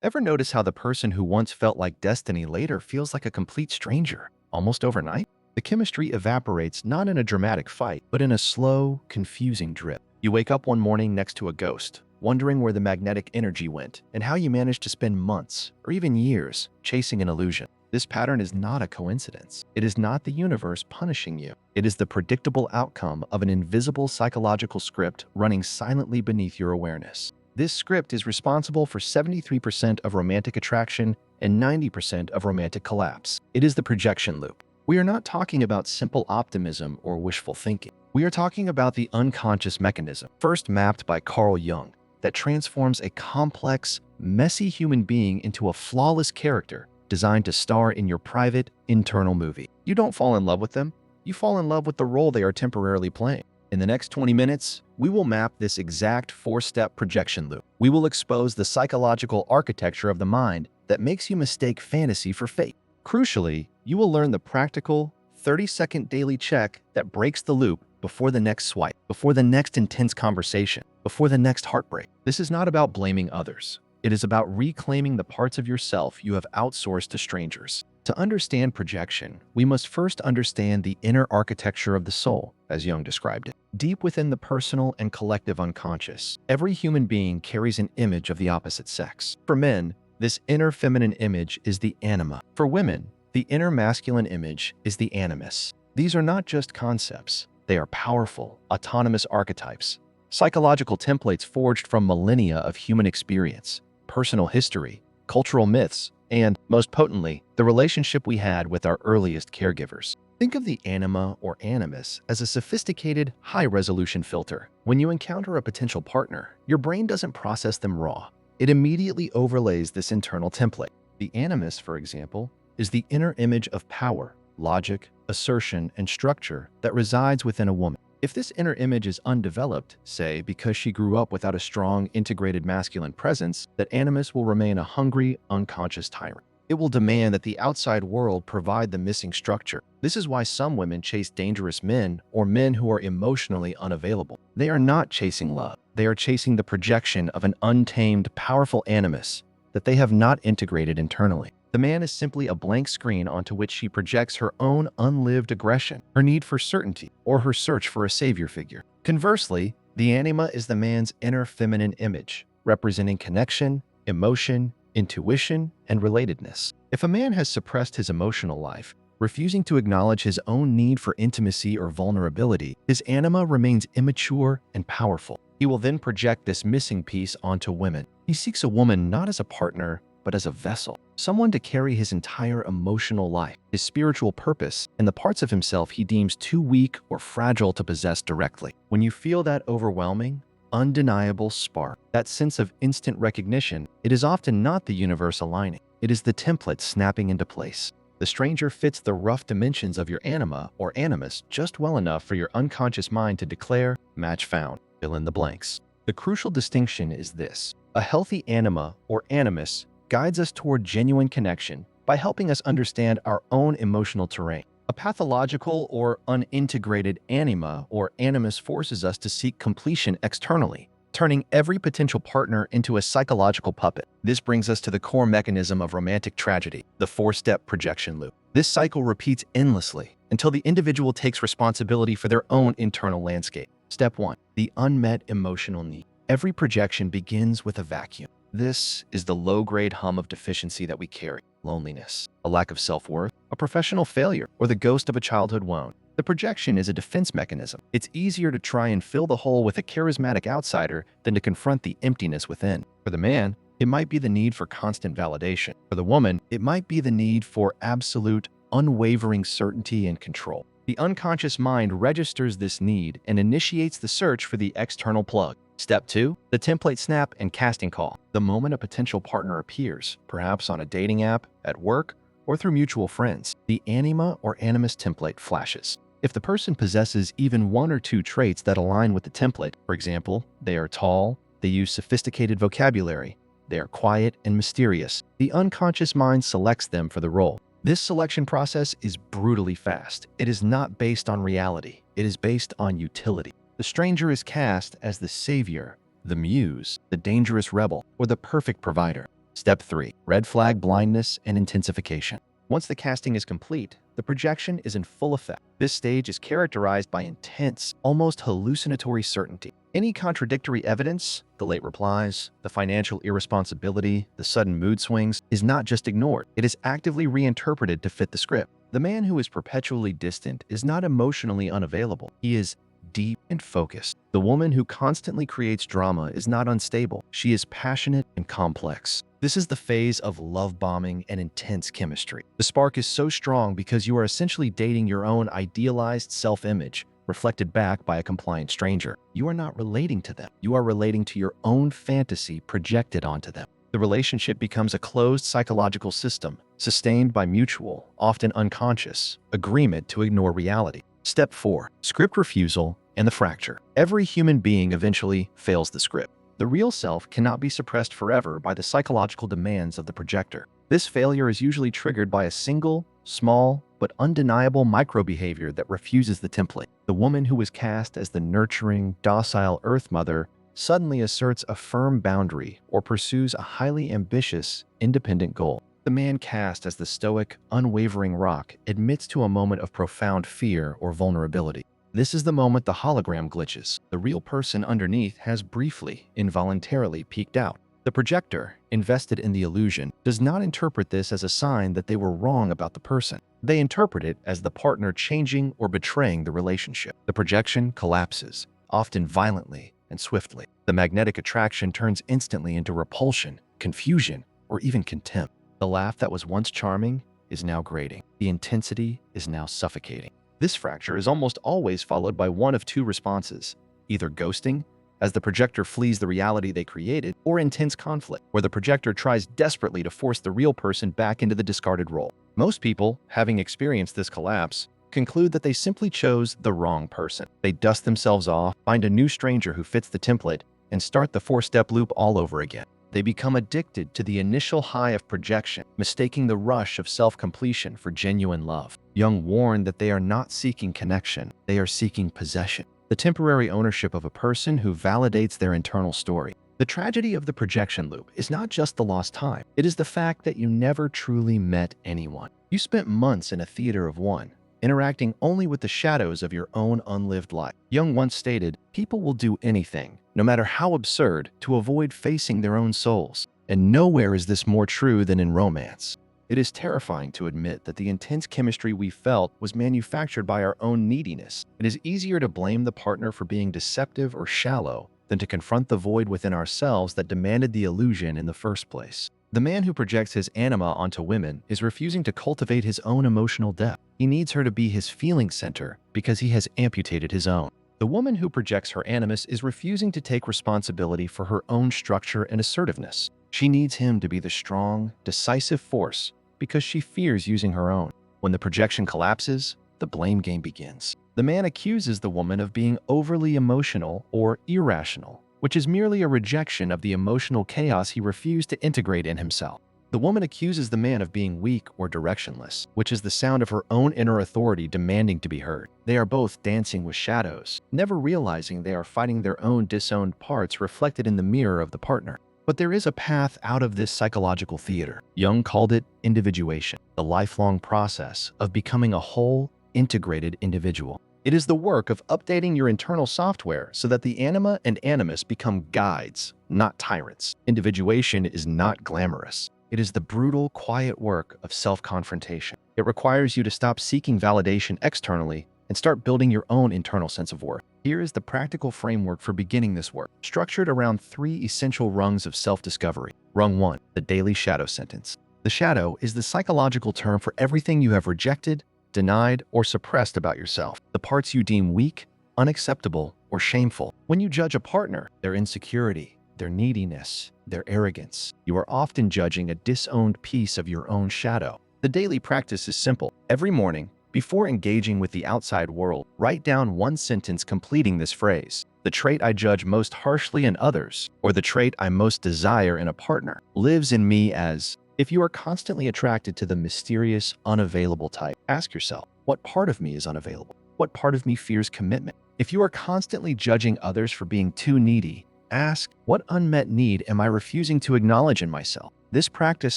Ever notice how the person who once felt like destiny later feels like a complete stranger, almost overnight? The chemistry evaporates not in a dramatic fight, but in a slow, confusing drip. You wake up one morning next to a ghost, wondering where the magnetic energy went and how you managed to spend months or even years chasing an illusion. This pattern is not a coincidence. It is not the universe punishing you. It is the predictable outcome of an invisible psychological script running silently beneath your awareness. This script is responsible for 73% of romantic attraction and 90% of romantic collapse. It is the projection loop. We are not talking about simple optimism or wishful thinking. We are talking about the unconscious mechanism, first mapped by Carl Jung, that transforms a complex, messy human being into a flawless character designed to star in your private, internal movie. You don't fall in love with them. You fall in love with the role they are temporarily playing. In the next 20 minutes, we will map this exact four-step projection loop. We will expose the psychological architecture of the mind that makes you mistake fantasy for fate. Crucially, you will learn the practical, 30-second daily check that breaks the loop before the next swipe, before the next intense conversation, before the next heartbreak. This is not about blaming others. It is about reclaiming the parts of yourself you have outsourced to strangers. To understand projection, we must first understand the inner architecture of the soul, as Jung described it. Deep within the personal and collective unconscious, every human being carries an image of the opposite sex. For men, this inner feminine image is the anima. For women, the inner masculine image is the animus. These are not just concepts. They are powerful, autonomous archetypes, psychological templates forged from millennia of human experience, personal history, cultural myths, and, most potently, the relationship we had with our earliest caregivers. Think of the anima or animus as a sophisticated, high-resolution filter. When you encounter a potential partner, your brain doesn't process them raw. It immediately overlays this internal template. The animus, for example, is the inner image of power, logic, assertion, and structure that resides within a woman. If this inner image is undeveloped, say because she grew up without a strong, integrated masculine presence, that animus will remain a hungry, unconscious tyrant. It will demand that the outside world provide the missing structure. This is why some women chase dangerous men or men who are emotionally unavailable. They are not chasing love. They are chasing the projection of an untamed, powerful animus that they have not integrated internally. The man is simply a blank screen onto which she projects her own unlived aggression, her need for certainty, or her search for a savior figure. Conversely, the anima is the man's inner feminine image, representing connection, emotion, intuition, and relatedness. If a man has suppressed his emotional life, refusing to acknowledge his own need for intimacy or vulnerability, his anima remains immature and powerful. He will then project this missing piece onto women. He seeks a woman not as a partner, but as a vessel, someone to carry his entire emotional life, his spiritual purpose, and the parts of himself he deems too weak or fragile to possess directly. When you feel that overwhelming, undeniable spark, that sense of instant recognition, it is often not the universe aligning. It is the template snapping into place. The stranger fits the rough dimensions of your anima or animus just well enough for your unconscious mind to declare, match found, fill in the blanks. The crucial distinction is this: a healthy anima or animus guides us toward genuine connection by helping us understand our own emotional terrain. A pathological or unintegrated anima or animus forces us to seek completion externally, turning every potential partner into a psychological puppet. This brings us to the core mechanism of romantic tragedy, the four-step projection loop. This cycle repeats endlessly until the individual takes responsibility for their own internal landscape. Step 1. The unmet emotional need. Every projection begins with a vacuum. This is the low-grade hum of deficiency that we carry: loneliness, a lack of self-worth, a professional failure, or the ghost of a childhood wound. The projection is a defense mechanism. It's easier to try and fill the hole with a charismatic outsider than to confront the emptiness within. For the man, it might be the need for constant validation. For the woman, it might be the need for absolute, unwavering certainty and control. The unconscious mind registers this need and initiates the search for the external plug. Step 2. The template snap and casting call. The moment a potential partner appears, perhaps on a dating app, at work, or through mutual friends, the anima or animus template flashes. If the person possesses even one or two traits that align with the template, for example, they are tall, they use sophisticated vocabulary, they are quiet and mysterious, the unconscious mind selects them for the role. This selection process is brutally fast. It is not based on reality. It is based on utility. The stranger is cast as the savior, the muse, the dangerous rebel, or the perfect provider. Step 3. Red flag blindness and intensification. Once the casting is complete, the projection is in full effect. This stage is characterized by intense, almost hallucinatory certainty. Any contradictory evidence, the late replies, the financial irresponsibility, the sudden mood swings, is not just ignored. It is actively reinterpreted to fit the script. The man who is perpetually distant is not emotionally unavailable. He is deep and focused. The woman who constantly creates drama is not unstable. She is passionate and complex. This is the phase of love bombing and intense chemistry. The spark is so strong because you are essentially dating your own idealized self-image, reflected back by a compliant stranger. You are not relating to them. You are relating to your own fantasy projected onto them. The relationship becomes a closed psychological system, sustained by mutual, often unconscious, agreement to ignore reality. Step 4. Script refusal and the fracture. Every human being eventually fails the script. The real self cannot be suppressed forever by the psychological demands of the projector. This failure is usually triggered by a single, small, but undeniable microbehavior that refuses the template. The woman who was cast as the nurturing, docile Earth Mother suddenly asserts a firm boundary or pursues a highly ambitious, independent goal. The man cast as the stoic, unwavering rock admits to a moment of profound fear or vulnerability. This is the moment the hologram glitches. The real person underneath has briefly, involuntarily peeked out. The projector, invested in the illusion, does not interpret this as a sign that they were wrong about the person. They interpret it as the partner changing or betraying the relationship. The projection collapses, often violently and swiftly. The magnetic attraction turns instantly into repulsion, confusion, or even contempt. The laugh that was once charming is now grating. The intensity is now suffocating. This fracture is almost always followed by one of two responses, either ghosting, as the projector flees the reality they created, or intense conflict, where the projector tries desperately to force the real person back into the discarded role. Most people, having experienced this collapse, conclude that they simply chose the wrong person. They dust themselves off, find a new stranger who fits the template, and start the 4-step loop all over again. They become addicted to the initial high of projection, mistaking the rush of self-completion for genuine love. Jung warned that they are not seeking connection, they are seeking possession, the temporary ownership of a person who validates their internal story. The tragedy of the projection loop is not just the lost time, it is the fact that you never truly met anyone. You spent months in a theater of one, interacting only with the shadows of your own unlived life. Jung once stated, "People will do anything, no matter how absurd, to avoid facing their own souls." And nowhere is this more true than in romance. It is terrifying to admit that the intense chemistry we felt was manufactured by our own neediness. It is easier to blame the partner for being deceptive or shallow than to confront the void within ourselves that demanded the illusion in the first place. The man who projects his anima onto women is refusing to cultivate his own emotional depth. He needs her to be his feeling center because he has amputated his own. The woman who projects her animus is refusing to take responsibility for her own structure and assertiveness. She needs him to be the strong, decisive force because she fears using her own. When the projection collapses, the blame game begins. The man accuses the woman of being overly emotional or irrational, which is merely a rejection of the emotional chaos he refused to integrate in himself. The woman accuses the man of being weak or directionless, which is the sound of her own inner authority demanding to be heard. They are both dancing with shadows, never realizing they are fighting their own disowned parts reflected in the mirror of the partner. But there is a path out of this psychological theater. Jung called it individuation, the lifelong process of becoming a whole, integrated individual. It is the work of updating your internal software so that the anima and animus become guides, not tyrants. Individuation is not glamorous. It is the brutal, quiet work of self-confrontation. It requires you to stop seeking validation externally and start building your own internal sense of worth. Here is the practical framework for beginning this work, structured around 3 essential rungs of self-discovery. Rung 1, the daily shadow sentence. The shadow is the psychological term for everything you have rejected, denied, or suppressed about yourself. The parts you deem weak, unacceptable, or shameful. When you judge a partner, their insecurity, their neediness, their arrogance, you are often judging a disowned piece of your own shadow. The daily practice is simple. Every morning, before engaging with the outside world, write down one sentence completing this phrase. The trait I judge most harshly in others, or the trait I most desire in a partner, lives in me as. If you are constantly attracted to the mysterious, unavailable type, ask yourself, what part of me is unavailable? What part of me fears commitment? If you are constantly judging others for being too needy, ask, what unmet need am I refusing to acknowledge in myself? This practice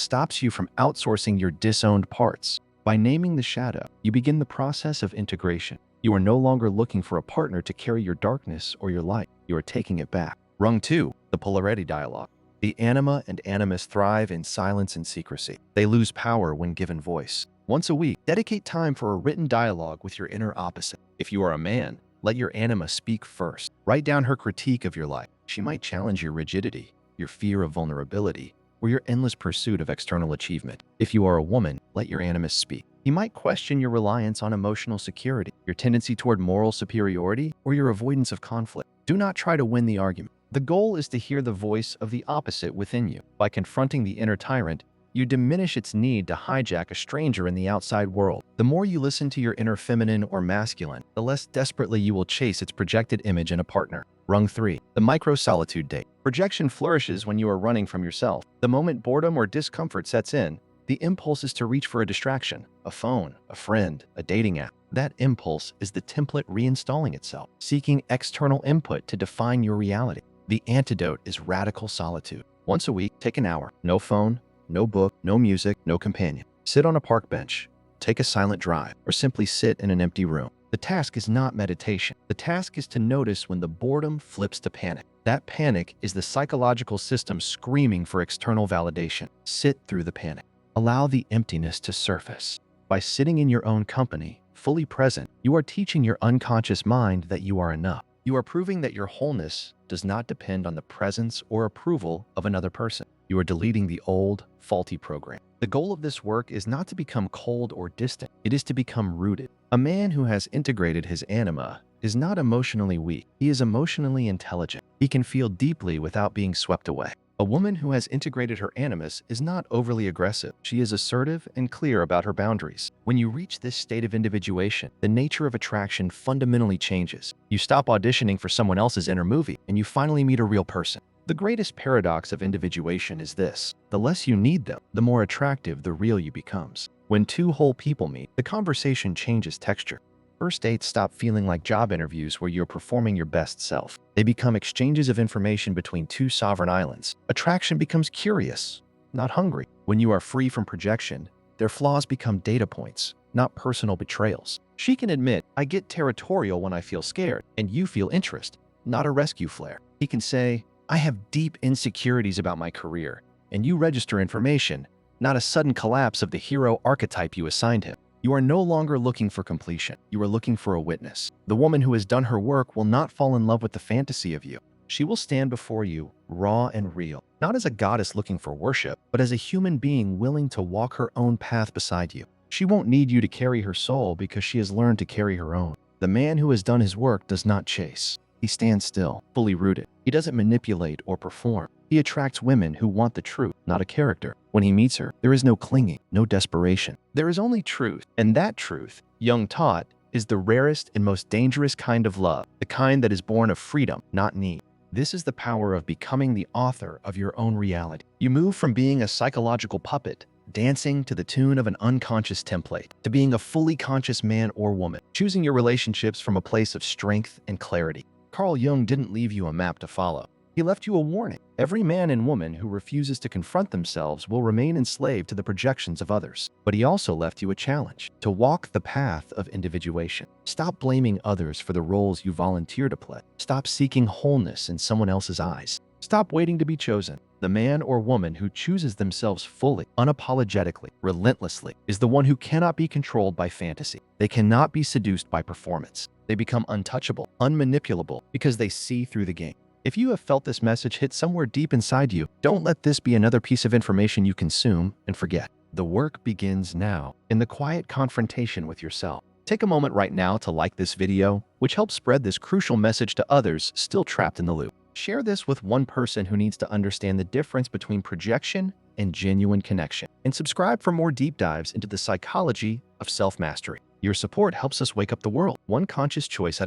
stops you from outsourcing your disowned parts. By naming the shadow, you begin the process of integration. You are no longer looking for a partner to carry your darkness or your light. You are taking it back. Rung 2, the polarity dialogue. The anima and animus thrive in silence and secrecy. They lose power when given voice. Once a week, dedicate time for a written dialogue with your inner opposite. If you are a man, let your anima speak first. Write down her critique of your life. She might challenge your rigidity, your fear of vulnerability, or your endless pursuit of external achievement. If you are a woman, let your animus speak. He might question your reliance on emotional security, your tendency toward moral superiority, or your avoidance of conflict. Do not try to win the argument. The goal is to hear the voice of the opposite within you. By confronting the inner tyrant, you diminish its need to hijack a stranger in the outside world. The more you listen to your inner feminine or masculine, the less desperately you will chase its projected image in a partner. Rung 3, the micro-solitude date. Projection flourishes when you are running from yourself. The moment boredom or discomfort sets in, the impulse is to reach for a distraction, a phone, a friend, a dating app. That impulse is the template reinstalling itself, seeking external input to define your reality. The antidote is radical solitude. Once a week, take an hour. No phone, no book, no music, no companion. Sit on a park bench, take a silent drive, or simply sit in an empty room. The task is not meditation. The task is to notice when the boredom flips to panic. That panic is the psychological system screaming for external validation. Sit through the panic. Allow the emptiness to surface. By sitting in your own company, fully present, you are teaching your unconscious mind that you are enough. You are proving that your wholeness does not depend on the presence or approval of another person. You are deleting the old, faulty program. The goal of this work is not to become cold or distant. It is to become rooted. A man who has integrated his anima is not emotionally weak. He is emotionally intelligent. He can feel deeply without being swept away. A woman who has integrated her animus is not overly aggressive. She is assertive and clear about her boundaries. When you reach this state of individuation, the nature of attraction fundamentally changes. You stop auditioning for someone else's inner movie, and you finally meet a real person. The greatest paradox of individuation is this: the less you need them, the more attractive the real you becomes. When two whole people meet, the conversation changes texture. First dates stop feeling like job interviews where you're performing your best self. They become exchanges of information between two sovereign islands. Attraction becomes curious, not hungry. When you are free from projection, their flaws become data points, not personal betrayals. She can admit, I get territorial when I feel scared, and you feel interest, not a rescue flare. He can say, I have deep insecurities about my career, and you register information, not a sudden collapse of the hero archetype you assigned him. You are no longer looking for completion. You are looking for a witness. The woman who has done her work will not fall in love with the fantasy of you. She will stand before you, raw and real, not as a goddess looking for worship, but as a human being willing to walk her own path beside you. She won't need you to carry her soul because she has learned to carry her own. The man who has done his work does not chase. He stands still, fully rooted. He doesn't manipulate or perform. He attracts women who want the truth, not a character. When he meets her, there is no clinging, no desperation. There is only truth, and that truth, Jung taught, is the rarest and most dangerous kind of love, the kind that is born of freedom, not need. This is the power of becoming the author of your own reality. You move from being a psychological puppet, dancing to the tune of an unconscious template, to being a fully conscious man or woman, choosing your relationships from a place of strength and clarity. Carl Jung didn't leave you a map to follow. He left you a warning. Every man and woman who refuses to confront themselves will remain enslaved to the projections of others. But he also left you a challenge: to walk the path of individuation. Stop blaming others for the roles you volunteer to play. Stop seeking wholeness in someone else's eyes. Stop waiting to be chosen. The man or woman who chooses themselves fully, unapologetically, relentlessly, is the one who cannot be controlled by fantasy. They cannot be seduced by performance. They become untouchable, unmanipulable, because they see through the game. If you have felt this message hit somewhere deep inside you, don't let this be another piece of information you consume and forget. The work begins now, in the quiet confrontation with yourself. Take a moment right now to like this video, which helps spread this crucial message to others still trapped in the loop. Share this with one person who needs to understand the difference between projection and genuine connection. And subscribe for more deep dives into the psychology of self-mastery. Your support helps us wake up the world, one conscious choice at a